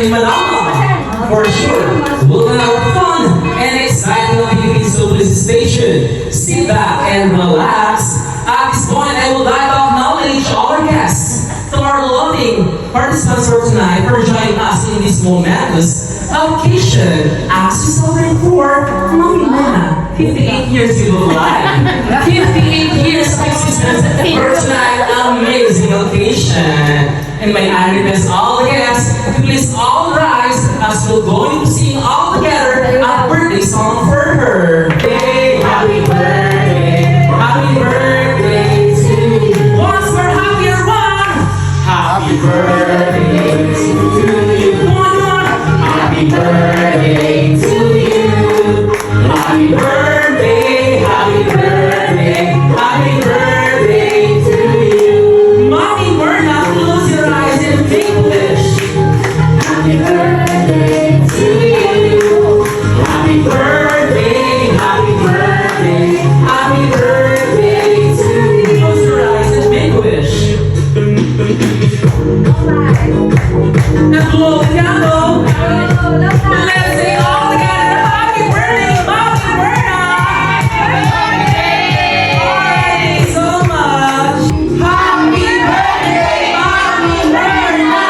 in Malama. For sure, we'll have fun and exciting on Philippine Police Station. Sit back and relax. At this point, I would like to acknowledge all our guests, to our loving participants for tonight for joining us in this momentous occasion. As we celebrate for Mami Mana, 58 years of life, 58 years of existence for tonight, amazing occasion. And may I request all the guests to please all rise as we're going to sing all together a birthday song for her. Hey, happy birthday, happy birthday to you. Once more, happy one. Happy birthday to you. One more. Happy birthday to you. Happy birthday, happy birthday, happy birthday to you. Mommy, we're not close your eyes and make a wish. Happy birthday to you. Happy birthday, happy birthday, happy birthday to you. Close your eyes and make a wish. Now blow the candle. Let's sing all together. Happy birthday, Mommy Berna. Thank you so much. Happy birthday, Mommy Berna.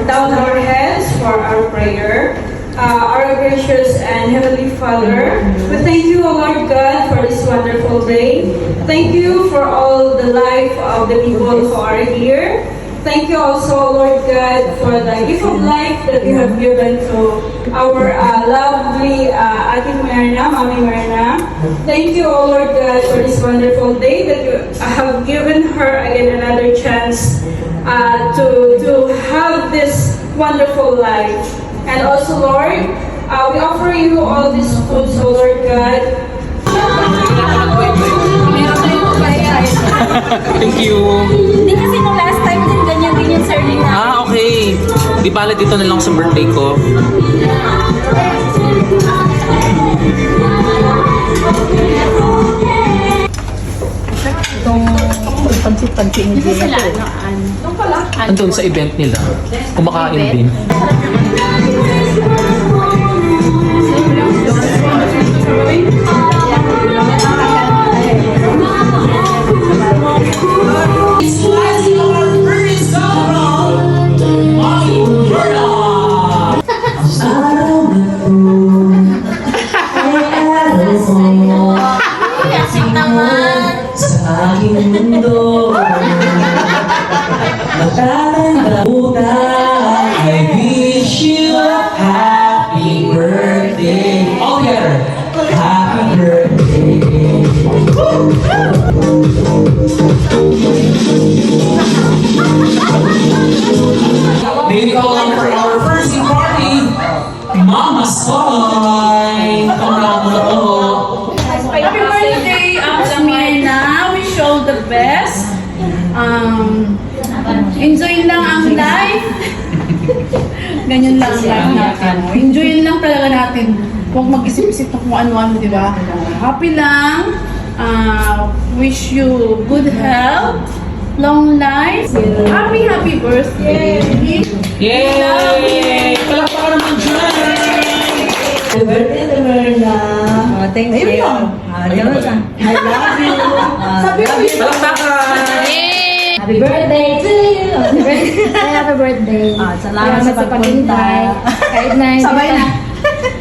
Down our heads for our prayer. Our gracious and Heavenly Father, we thank you, O Lord God, for this wonderful day. Thank you for all the life of the people who are here. Thank you also, Lord God, for the gift of life that you have given to our lovely Ate Myrna, Mami Myrna. Thank you, O Lord God, for this wonderful day that you have given her again another chance to have this wonderful life. And also, Lord, we offer you all these foods, O Lord God. Thank you. Hindi kasi nung last time din ganyan din yung surname namin. Ah, okay. Di pala dito na lang sa birthday ko. Itong pansit-pansit ni Gina to. Andun sa event nila. Kumakain din. Sa aking mundo Matatanda I wish you a happy birthday. All together. Happy birthday. Maybe call on for our first party. Mama Soy. Kamara mo na po. Happy birthday, Myrna. Wish you all the best. Enjoy lang ang life. Ganyan lang ang life natin. Enjoy lang talaga natin. Huwag mag-isip-isip na kung ano-ano, di ba? Happy lang. Wish you good health, long life. Happy birthday. Yay! Palakpakan naman dyan! Happy birthday to Myrna. Oh, thank you. I love you. Sabi ko, Palakpakan! Happy birthday to you. Happy birthday. Salamat sa paghintay.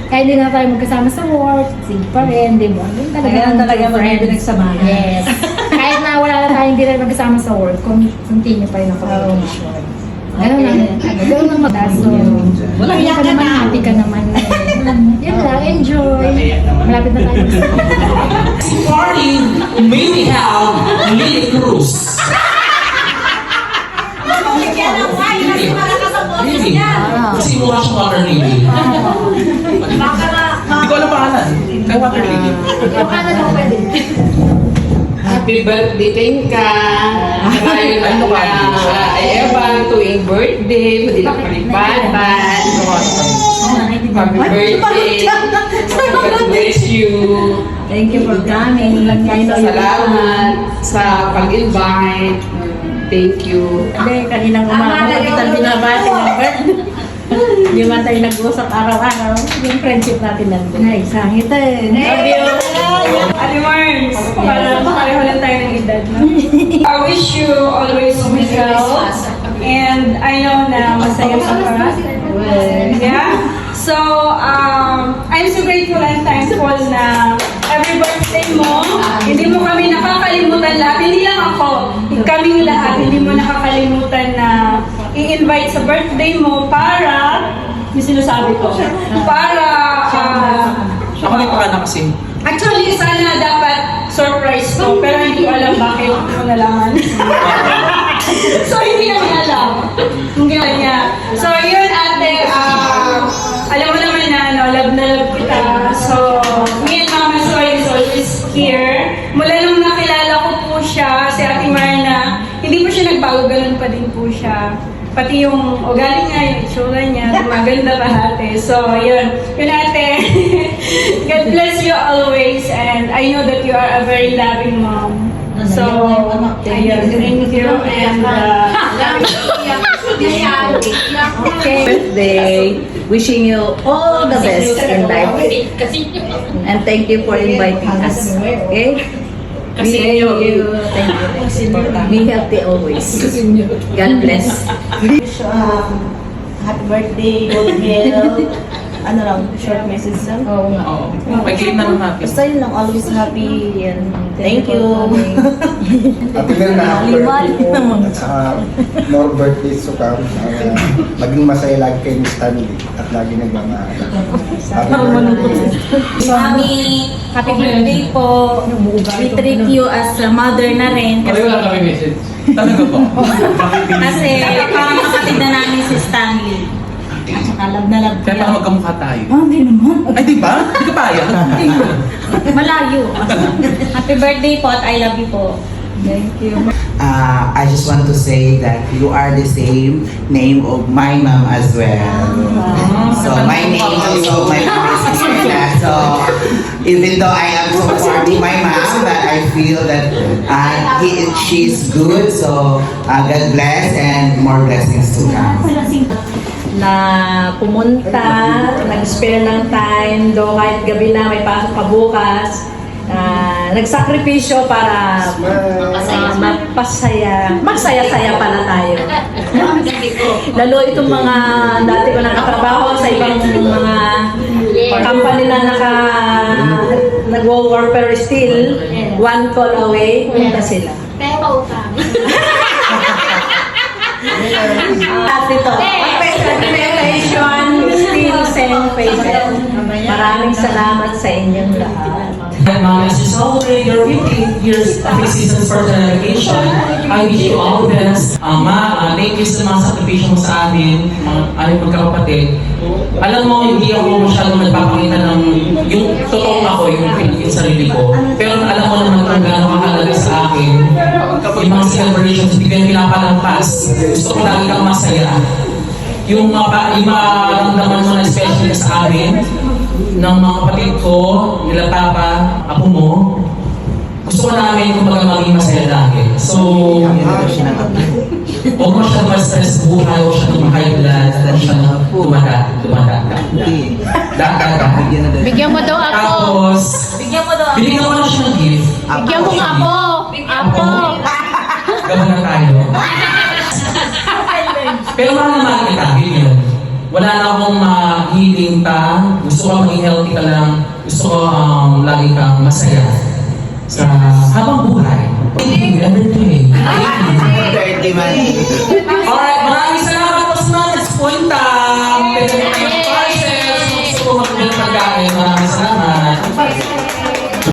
Kahit hindi na tayo magkasama sa work, sige pa rin, di ba? Talaga pinagsamahan. Yes. Kahit na wala na tayo, hindi tayo magkasama sa work, continue pa rin ang pag-connection. Ganun lang mataas. So, walang iyak ka naman, happy ka naman. Yan lang, enjoy. Malapit na tayo magkasama. Party, maybe have Lily Cruz. Lily. Kasi mukha siyang water lily. Hindi ko alam pangalan. Kay water lily. Happy birthday, Tenka! Ngayon ano ka? Ay, Evan, tuwing birthday, madilang kalipatan. Happy birthday! God bless you! Thank you for coming. Salamat sa pag-invite. Thank you. Hindi, kaninang umaga kita binabati ng birthday. Hindi man tayo nag-usap araw-araw. Yung friendship natin nandun. Ay, sangit eh. Love you. Ate Mars, para pareho lang tayo ng edad, no? I wish you always good health. And I know na masaya ka pa. Yeah? So, I'm so grateful and thankful na every birthday mo, hindi mo kami nakakalimutan lahat. Hindi lang ako, kaming lahat, hindi mo nakakalimutan na i-invite sa birthday mo para, yung sinasabi ko, para, Ako may pakana kasi. actually, sana dapat surprise ko, pero hindi ko alam bakit ko nalaman. So, hindi namin alam kung gano'n niya. So, yun ate, alam mo naman na, no, love na love kita. So, me and Mama Soy is always here. Mula nung nakilala ko po siya, si Ate Marna, hindi po siya nagbago, ganun pa din po siya. Pati yung ugali niya, yung itsura niya, maganda lahat eh. So, yun. Yun ate. God bless you always, and I know that you are a very loving mom. So, ayun, thank you, and Okay. Birthday. Wishing you all the best in life. And thank you for inviting us. Okay? Thank you. Thank you. Be healthy always. God bless. Happy birthday, good health. Ano lang, short message lang. Oo nga. Oo. Pag-game na lang natin. Basta yun lang, always happy and thank you. Happy na happy Mali-mali birthday po. naman. At saka more birthdays to come. Maging masaya lagi kayo ni Stanley at lagi nagmamahal. Happy birthday. Mami, happy birthday po. We treat you as a mother na rin. Kasi wala kami message. Talaga po. Kasi parang kapatid na namin si Stanley. At saka love na love Kaya niya. parang magkamukha tayo. Ah, hindi naman. Ay, di ba? Di ka payag. Malayo. Happy birthday po at I love you po. Thank you. I just want to say that you are the same name of my mom as well. So my name also, my mom is Christina. So even though I am supporting my mom, but I feel that she's good. So God bless and more blessings to come. Na pumunta, nag-spare ng time, do kahit gabi na may pasok pa bukas, nagsakripisyo para mapasaya, masaya-saya pala tayo. Lalo itong mga dati ko nakatrabaho sa ibang mga company na nag-work pero still, one call away, punta sila. At ito, congratulations, still same faces. Maraming salamat sa inyong lahat. And Mom, as you celebrate your 15 years of existence for television, I wish you all the best. Thank you sa mga sakripisyo mo sa amin, mga aming magkakapatid. Alam mo, hindi ako masyadong nagpapakita ng yung totoong ako, yung sarili ko. Pero alam mo naman kung gaano kahalaga sa akin. Yung mga celebrations, hindi ko yung pinapalampas. Gusto ko lagi kang masaya. Yung maramdaman mo na especially sa amin, ng mga kapatid ko, nila papa, apo mo, gusto ko namin kumbaga maging masaya lagi. So, huwag mo siya ma-stress sa buhay, huwag siya high blood, at siya tumada. Bigyan mo daw ako. Tapos, binigyan ko na siya ng gift. Bigyan mo nga ako. Ako. Gawin na tayo. Pero mahal na mahal kita, yun. Wala na akong ma-healing pa. Gusto ko maging healthy ka lang. Gusto ko lagi kang masaya sa habang buhay. Everything. Alright, maraming salamat po sa mga nagpunta. Pero yung parcels, gusto ko magpapagkain. Maraming salamat.